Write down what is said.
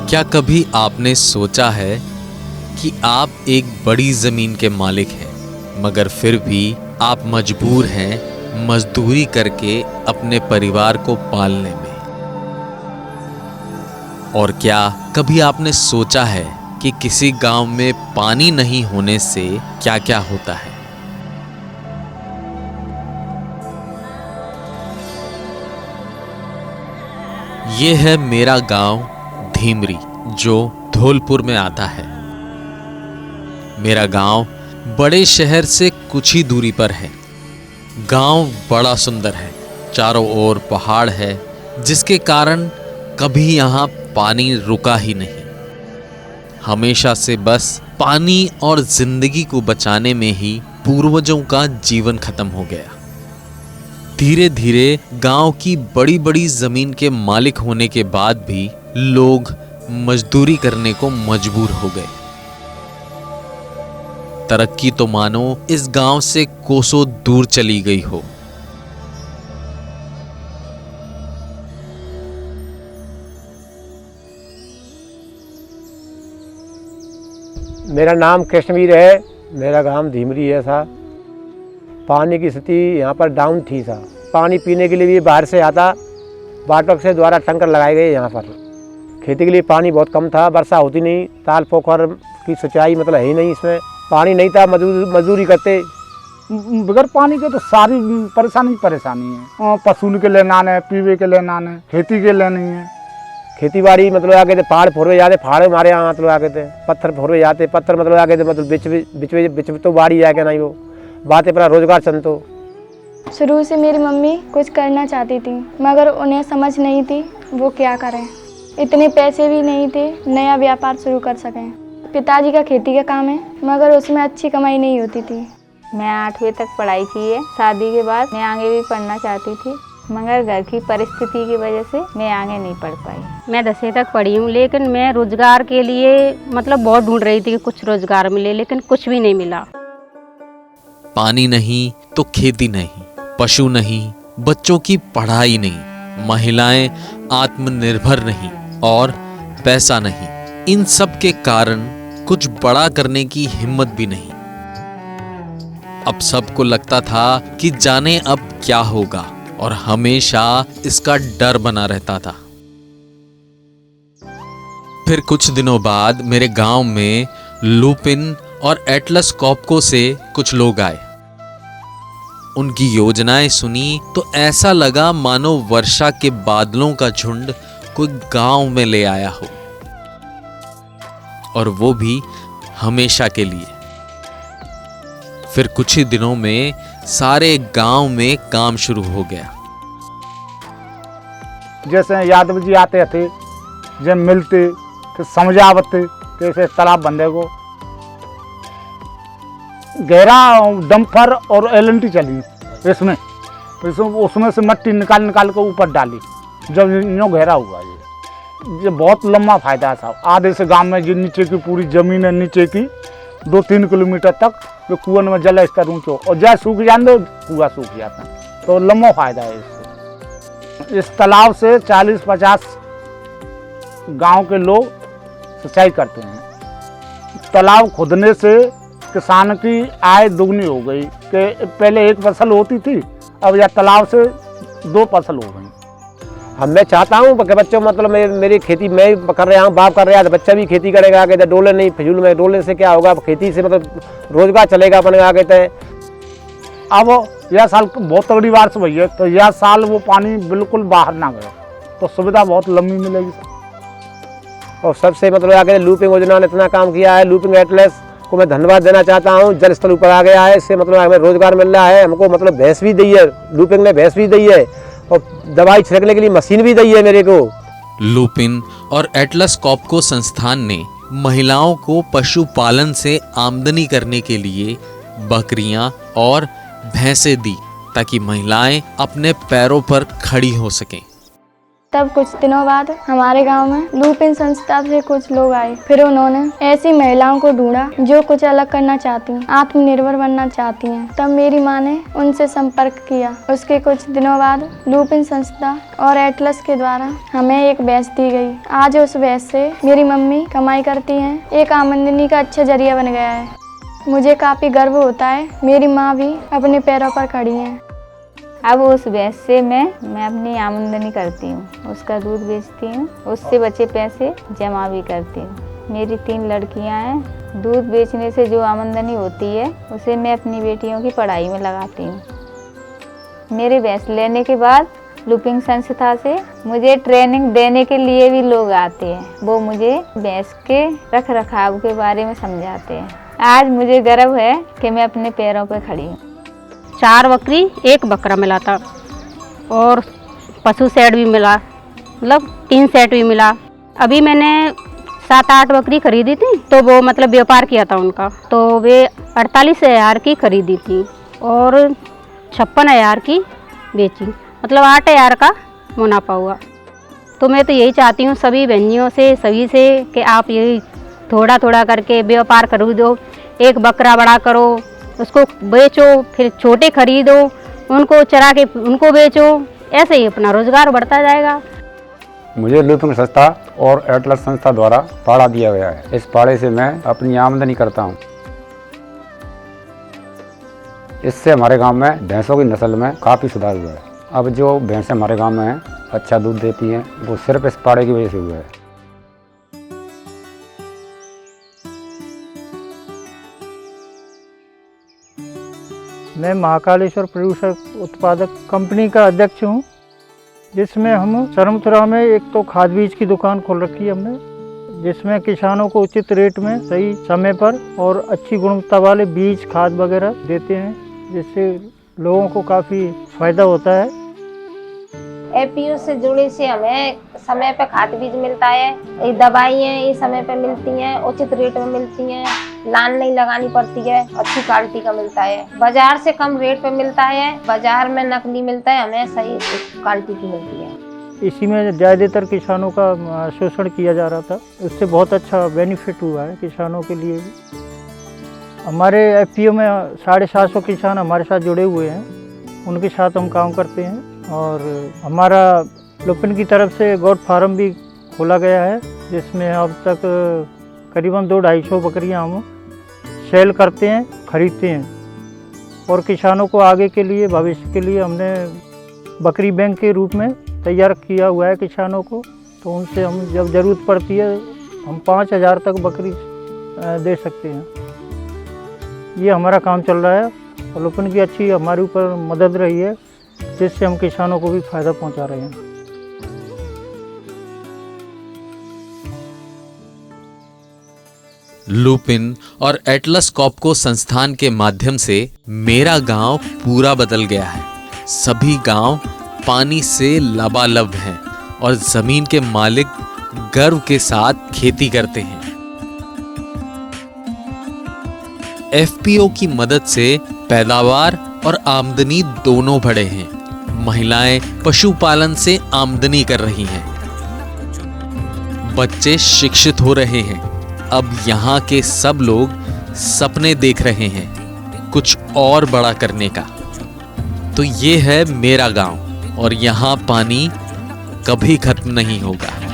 क्या कभी आपने सोचा है कि आप एक बड़ी जमीन के मालिक हैं, मगर फिर भी आप मजबूर हैं मजदूरी करके अपने परिवार को पालने में? और क्या कभी आपने सोचा है कि किसी गांव में पानी नहीं होने से क्या क्या होता है? ये है मेरा गांव धीमरी, जो धौलपुर में आता है। मेरा गांव बड़े शहर से कुछ ही दूरी पर है। गांव बड़ा सुंदर है, चारों ओर पहाड़ है, जिसके कारण कभी यहाँ पानी रुका ही नहीं। हमेशा से बस पानी और जिंदगी को बचाने में ही पूर्वजों का जीवन खत्म हो गया। धीरे धीरे गांव की बड़ी बड़ी जमीन के मालिक होने के बाद भी लोग मजदूरी करने को मजबूर हो गए। तरक्की तो मानो इस गांव से कोसों दूर चली गई हो। मेरा नाम कृष्णवीर है। मेरा गांव धीमरी है साहब। पानी की स्थिति यहाँ पर डाउन थी साहब। पानी पीने के लिए भी बाहर से आता, वाटर से द्वारा टैंकर लगाए गए यहाँ पर। खेती के लिए पानी बहुत कम था, वर्षा होती नहीं, ताल पोखर की सिंचाई मतलब है ही नहीं, इसमें पानी नहीं था, मजदूरी करते। बगैर पानी के तो सारी परेशानी है। पशु के लिए नान है, पीवे के लिए नान है, खेती के लिए नहीं है। खेती बाड़ी मतलब आगे थे, पहाड़ फोड़े जाते, पहाड़ हमारे यहाँ मतलब आगे थे, पत्थर फोड़े जाते, पत्थर मतलब आगे थे, मतलब बिच तो बाड़ी जाके नहीं, वो बातें पर रोजगार चलतो। शुरू से मेरी मम्मी कुछ करना चाहती थी, मगर उन्हें समझ नहीं थी वो क्या करें। इतने पैसे भी नहीं थे नया व्यापार शुरू कर सकें। पिताजी का खेती का काम है, मगर उसमें अच्छी कमाई नहीं होती थी। मैं 8वीं तक पढ़ाई की है। शादी के बाद मैं आगे भी पढ़ना चाहती थी, मगर घर की परिस्थिति की वजह से मैं आगे नहीं पढ़ पाई। मैं 10वीं तक पढ़ी हूँ, लेकिन मैं रोजगार के लिए मतलब बहुत ढूंढ रही थी कि कुछ रोजगार मिले, लेकिन कुछ भी नहीं मिला। पानी नहीं तो खेती नहीं, पशु नहीं, बच्चों की पढ़ाई नहीं, महिलाएं आत्मनिर्भर नहीं और पैसा नहीं। इन सब के कारण कुछ बड़ा करने की हिम्मत भी नहीं। अब सबको लगता था कि जाने अब क्या होगा, और हमेशा इसका डर बना रहता था। फिर कुछ दिनों बाद मेरे गांव में लुपिन और एटलस कॉपको से कुछ लोग आए। उनकी योजनाएं सुनी तो ऐसा लगा मानो वर्षा के बादलों का झुंड कोई गांव में ले आया हो, और वो भी हमेशा के लिए। फिर कुछ ही दिनों में सारे गांव में काम शुरू हो गया। जैसे यादव जी आते थे, जब मिलते तो समझावते कैसे तालाब बंदे को। गहरा डंपर और एलएनटी चली इसमें उसमें से मट्टी निकाल के ऊपर डाली, जब यूँ गहरा हुआ। ये बहुत लंबा फायदा है साहब। आधे से गांव में जो नीचे की पूरी जमीन है, नीचे की 2-3 किलोमीटर तक जो कुआं में जल स्तर ऊँचो, और जहाँ सूख जाते कुआं सूख जाता, तो लंबा फायदा है इससे। इस तालाब से 40-50 गांव के लोग सिंचाई करते हैं। तालाब खोदने से किसान की आय दुगनी हो गई कि पहले एक फसल होती थी, अब यह तालाब से 2 फसल हो गई। मैं चाहता हूँ कि बच्चों मतलब मेरी खेती मैं कर रहा हूँ, बाप कर रहा है, तो बच्चा भी खेती करेगा आगे। डोले नहीं फिजूल में, डोले से क्या होगा, खेती से मतलब रोजगार चलेगा अपने आगे तय। अब यह साल बहुत तगड़ी बारिश हुई है, तो यह साल वो पानी बिल्कुल बाहर ना गया, तो सुविधा बहुत लंबी मिलेगी। और सबसे मतलब आगे लूपिंग योजना ने इतना काम किया है। लूपिंग एटलस को मैं धन्यवाद देना चाहता हूँ। जल स्तर ऊपर आ गया है, इससे मतलब हमें रोजगार मिल रहा है। हमको मतलब भैंस भी दी है, लूपिंग ने भैंस भी दी है, और दवाई छिड़कने के लिए मशीन भी दी है मेरे को। लुपिन और एटलस कॉपको संस्थान ने महिलाओं को पशुपालन से आमदनी करने के लिए बकरियां और भैंसें दी, ताकि महिलाएं अपने पैरों पर खड़ी हो सकें। तब कुछ दिनों बाद हमारे गांव में लुपिन संस्था से कुछ लोग आए। फिर उन्होंने ऐसी महिलाओं को ढूंढा जो कुछ अलग करना चाहती हैं, आत्मनिर्भर बनना चाहती हैं। तब मेरी माँ ने उनसे संपर्क किया। उसके कुछ दिनों बाद लुपिन संस्था और एटलस के द्वारा हमें एक भैंस दी गई। आज उस भैंस से मेरी मम्मी कमाई करती हैं, एक आमदनी का अच्छा जरिया बन गया है। मुझे काफ़ी गर्व होता है, मेरी माँ भी अपने पैरों पर खड़ी हैं। अब उस भैंस से मैं अपनी आमदनी करती हूँ, उसका दूध बेचती हूँ, उससे बचे पैसे जमा भी करती हूँ। मेरी 3 लड़कियाँ हैं। दूध बेचने से जो आमदनी होती है उसे मैं अपनी बेटियों की पढ़ाई में लगाती हूँ। मेरी भैंस लेने के बाद लुपिन संस्था से मुझे ट्रेनिंग देने के लिए भी लोग आते हैं। वो मुझे भैंस के रख रखाव के बारे में समझाते हैं। आज मुझे गर्व है कि मैं अपने पैरों पर खड़ी हूँ। 4 बकरी 1 बकरा मिला था और पशु सेट भी मिला, मतलब 3 सेट भी मिला। अभी मैंने 7-8 बकरी खरीदी थी, तो वो मतलब व्यापार किया था उनका, तो वे 48,000 की खरीदी थी और 56,000 की बेची, मतलब 8,000 का मुनाफा हुआ। तो मैं तो यही चाहती हूँ सभी बहनियों से, सभी से, कि आप यही थोड़ा थोड़ा करके व्यापार करो दो। एक बकरा बड़ा करो, उसको बेचो, फिर छोटे खरीदो, उनको चरा के उनको बेचो, ऐसे ही अपना रोजगार बढ़ता जाएगा। मुझे लुपिन संस्था और एटलस संस्था द्वारा पाड़ा दिया गया है। इस पाड़े से मैं अपनी आमदनी करता हूँ। इससे हमारे गांव में भैंसों की नस्ल में काफ़ी सुधार हुआ है। अब जो भैंसें हमारे गांव में हैं, अच्छा दूध देती हैं, वो सिर्फ इस पाड़े की वजह से हुआ है। मैं महाकालेश्वर प्रोड्यूसर उत्पादक कंपनी का अध्यक्ष हूँ, जिसमें हम सरमथुरा में एक तो खाद बीज की दुकान खोल रखी है हमने, जिसमें किसानों को उचित रेट में सही समय पर और अच्छी गुणवत्ता वाले बीज खाद वगैरह देते हैं, जिससे लोगों को काफ़ी फायदा होता है। एपीओ से जुड़े से हमें समय पे खाद बीज मिलता है, ये दवाइयाँ ये समय पे मिलती हैं, उचित रेट में मिलती हैं, लाइन नहीं लगानी पड़ती है, अच्छी क्वालिटी का मिलता है, बाजार से कम रेट पे मिलता है। बाजार में नकली मिलता है, हमें सही क्वालिटी की मिलती है। इसी में ज़्यादातर किसानों का शोषण किया जा रहा था, उससे बहुत अच्छा बेनिफिट हुआ है किसानों के लिए भी। हमारे एफपीओ में 750 किसान हमारे साथ जुड़े हुए हैं, उनके साथ हम काम करते हैं। और हमारा लुपिन की तरफ से गोट फार्म भी खोला गया है, जिसमें अब तक करीबन 200-250 बकरियां हम सेल करते हैं, खरीदते हैं। और किसानों को आगे के लिए, भविष्य के लिए हमने बकरी बैंक के रूप में तैयार किया हुआ है किसानों को, तो उनसे हम जब ज़रूरत पड़ती है हम 5,000 तक बकरी दे सकते हैं। ये हमारा काम चल रहा है और लुपिन की अच्छी हमारे ऊपर मदद रही है, जिससे हम किसानों को भी फायदा पहुंचा रहे हैं। लुपिन और एटलस कॉपको संस्थान के माध्यम से मेरा गांव पूरा बदल गया है। सभी गांव पानी से लबालब हैं और जमीन के मालिक गर्व के साथ खेती करते हैं। एफपीओ की मदद से पैदावार और आमदनी दोनों बढ़े हैं। महिलाएं पशुपालन से आमदनी कर रही हैं। बच्चे शिक्षित हो रहे हैं। अब यहाँ के सब लोग सपने देख रहे हैं कुछ और बड़ा करने का। तो ये है मेरा गांव और यहाँ पानी कभी खत्म नहीं होगा।